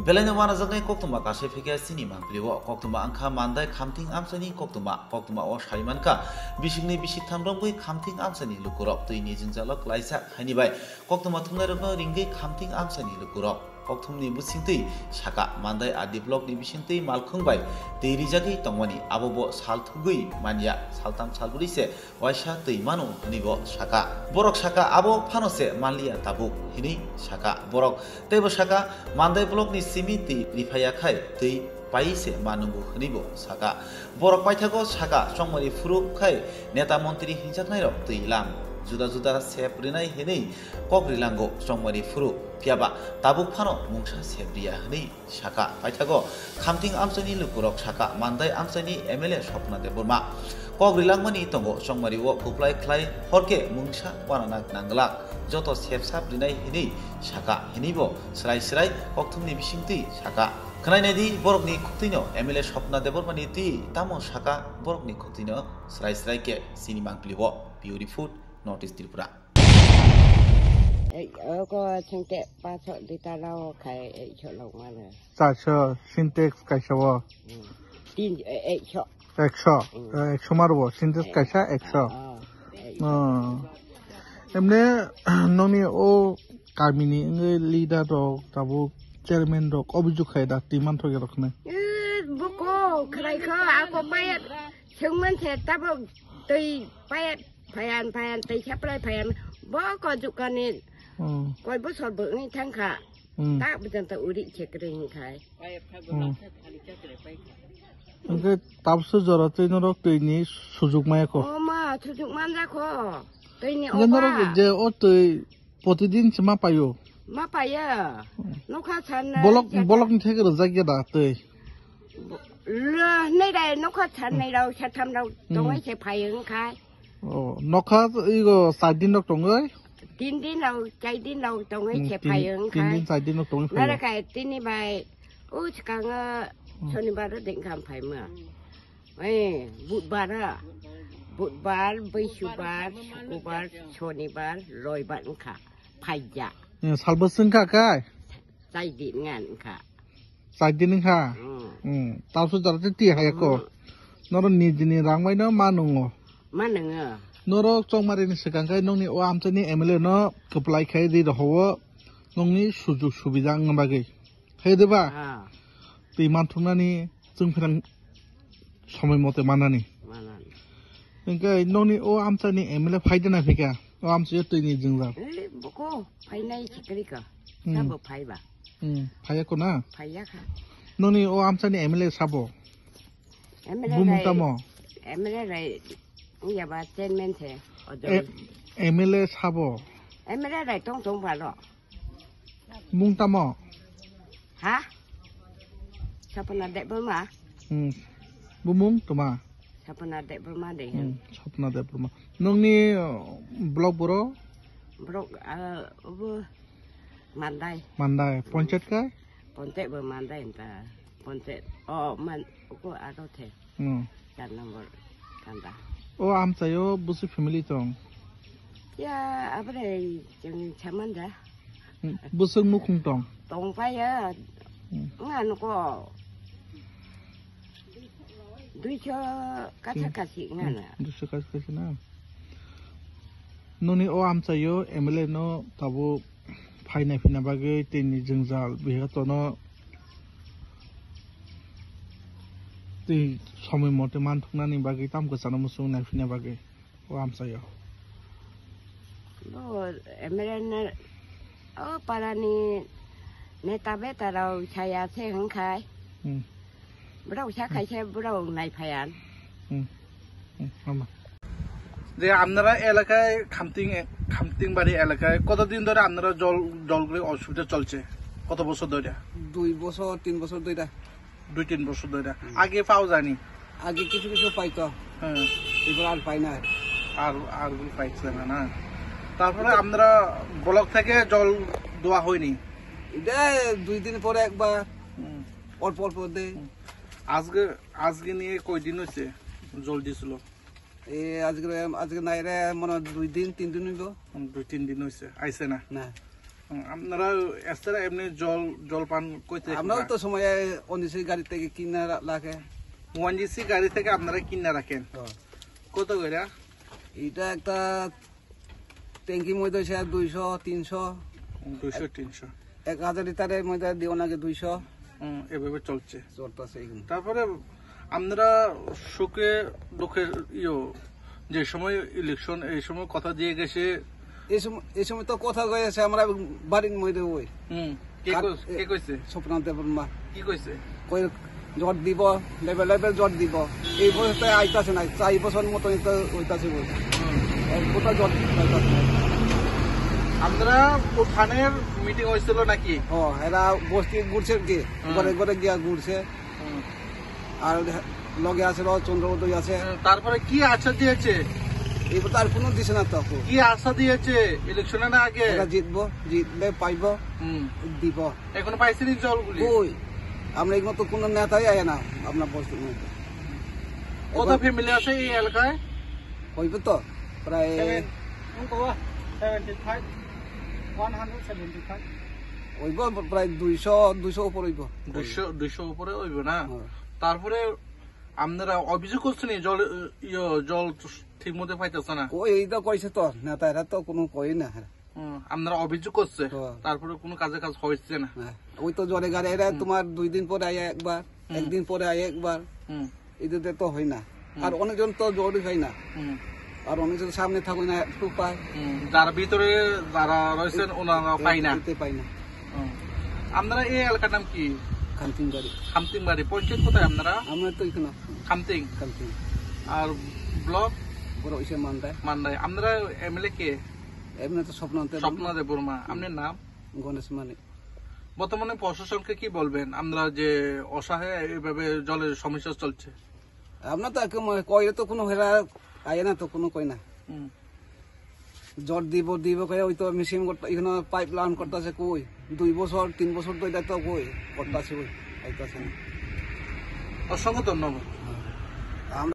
Belai mana jangai koktuma kasih fikir sini mangkliwo koktuma angka mandai kamting amsani koktuma o shaimanka bisingni bisik tamrongui kamting amsani lukurok tu ini jinjalok laisa hani bai koktuma thumnai rokno ringai kamting amsani lukurok koktumni busingtui saka mandai adi blok ni bisingtui malkhungbai tei rijagi tongmani abobo salthugui mania saltam salburi se waisa tei manu nibo saka borok saka abo phanose manlia tabuk hini saka borok tebo saka mandai blok ni simiti rifaya khai tei paise manungu hnibo saka borok paithago saka songmani furu khai neta mantri hinjaknai rok tei lam juda sep rinai hini kok rilango songmani furu piaba tabuk phano mungsa sebriya hini saka paithago kamting amsani lukurok saka mandai amsani MLA Swapna Deborma kok rilangmani tongo songmari wo kuplai khlai horke mungsa wananak nanglak joto sepsap rinai hini saka hinibo srai kokthumni bisingti saka khnai borokni kuktino MLA Swapna Debormani ti tamo saka borokni kuktino srai ke sini mangpliwo beautiful Northeast Tripura có syntax 300 liter lao khai cho lòng mà nè. Sao syntax cái sao? Tin cho. Exo maru syntax cái sao exo. Em nè nông nghiệp o Kamini người leader đó tabu chairman đó có ví dụ khai đặt team ăn thôi cái đó này. Boko khai ako bayat. Chúng mình sẽ tabu tùy bayat payan tùy chấp lại payan. Bố có chụp cái này. Coi bớt sọt bự ngay thang khả, ta bây giờ ta uri check cái này khai. cái tập số giờ tới nó tới ní sử dụng máy có. Mà sử dụng máy ra có. Tới ní cái nó cái giờ ở tới প্ৰতিদিন chỉ mà payo. Mà payo. Nó khá chán. Bolok như thế cái rồi cái đó tới. Này đây nó khá chán này đâu, chán thầm đâu, tôi mới sẽ payo khai. Nó khá 이거 사진 덕 동을. tin đâu chạy tin đâu tông ấy chẹp phải ứng khai nó là cái tin đi bài ôi càng cho nên bà đó định làm phải mà ấy bụt bà bây chú bà cô bà cho nên bà rồi bạn cả phải dạ 살버 쓴가 cái sai điện ngàn cả sai điện cả tao số giờ tí hay cô nó ni rang mấy nó mà nung à Noro trong mà đến sekarang cái nông ni oam cho ni MLA nó apply khai đi rồi hoa nông ni sujuk subida ngambagi khai được ba thì man thung nani chung phang समय मते मानानी cái nông ni oam cho ni MLA phai được na phika oam cho tôi ni jung ra boko phai này chỉ cái cả sao bộ phai ba phai ko na phai ya kha nông ni oam cho ni MLA sabo bum tamo MLA này nhà bà trên men thế MLA sabo MLA này trong phải rồi mung tamo hả sao pernah dek berma bumung tama sao pernah dek berma deh sapna dek berma nong ni blog boro mandai poncet kai poncet bermandai entah poncet man aku ada teh dan nomor kanda am sayo busi family tong ya apa deh yang caman dah busung mukung tong tong phải ya ngan ko duy cho các kasih ngan duy cho kasih na noni am sayo MLA no tabu phai phina bage tini jingjal biha to no ti समय मते मान थुनानि बागै ताम को सानो मुसुं नायफिना बागै ओ आमसायो MLA parani neta beta rau chaya se hang khai brau cha khai se brau nai phayan যে আপনারা এলাকায় খামতিং বাড়ি এলাকায় কতদিন ধরে আপনারা জলগুলো অসুবিধা চলছে কত বছর ধরে 2 বছর 3 বছর ধরে 2-3 বছর ধরে আগে পাও জানি আগে কিছু পাইতো এবার আর পাই না আর পাইছে না তারপরে আমরা ব্লক থেকে জল দেওয়া হয়নি এটা 2 দিন পরে একবার অল্প দে আজকে নিয়ে কয়দিন হয়েছে জল দিছিল আজকে নাই রে মনে 2 দিন 3 দিন হইব 2-3 দিন হয়েছে আইছে না আপনারা এছাড়া এমনি জল পান কইতে আমরাও তো সময় অনিসি গাড়ি থেকে কিনে রাখে। ওয়ানজিসি গাড়ি থেকে আপনারা কিনে রাখেন কত করে? এটা একটা ট্যাঙ্কির মধ্যে 200 300 200 300 1000 লিটারের মধ্যে দিও নাকি 200 এভাবে চলছে। তারপরে আপনারা সুখে দুঃখে যে সময় ইলেকশন এই সময় কথা দিয়ে গেছে, এই সময় তো কথা কয়েছে আমরা বাড়ির মধ্যে ওই কে কইছে? স্বপ্নান্তে বর্মা কি কইছে? কই জট দিব, লেভেল জট দিব। এই বছর আইতাছে না, 4 বছর মতো হইতাছে বই কোথা জট আপনারা থানের মিটিং হয়েছিল নাকি? এরা বস্তি ঘুরছে কি ঘরে ঘরে গিয়া ঘুরছে। আর লগে আছে চন্দ্রবোধই আছে। তারপরে কি আশা দিয়েছে? এবার তার কোনো দিছে না তো। কি আশা দিয়েছে ইলেকশনে না আগে? জিতবো, জিতলে পাইব দিব। এখন পাইছেনি জলগুলি? ওই আমরা এগুলো তো কোনো নেতাই আয় না আপনার বস্তির মধ্যে। কত ফ্যামিলি আছে এই এলাকায়? হইবে তো প্রায় 175 হইব, প্রায় 200 উপর হইব। 200 উপরে হইব না? তারপরে আপনারা অভিযোগ করছেন জল ঠিক মতো পাইতেছে না? এই তো কইছে তো নেতা, এরা তো কোনো কই না। আপনারা অভিযোগ করছে, তারপরে কোনো কাজ হয়েছে না? ওই তো জলে গাড়ি এরা তোমার 2 দিন পরে আয় একবার, একদিন পরে আয় একবার, এদের তো হয় না। আর অনেকজন তো জলই হয় না, আর অনেকজন সামনে থাকুন না একটু পায়, যারা ভিতরে যারা রয়েছেন ওনারা পাই না। আপনারা এই এলাকার নাম কি? খামতিং বাড়ি। পঞ্চায়েত কোথায় আপনারা? আমরা তো এখানে খামতিং। আর ব্লক বড় হইছে মান্দায়। আপনারা এমএলএ কে? এমনি তো স্বপ্নদেব বর্মা। আপনার নাম? গণেশ মানিক। বর্তমানে প্রশাসনকে কি বলবেন আপনারা যে অসহায় এইভাবে জলের সমস্যা চলছে? আপনার তো কইলে তো কোনো হেরা আয় না, তো কোনো কই না। জট দিব কই ওই তো মেশিন এখানে পাইপ লাইন করতেছে কই 2 বছর 3 বছর তো এটা তো কই করতেছে, ওই আইতাছে না। অসংখ্য ধন্যবাদ।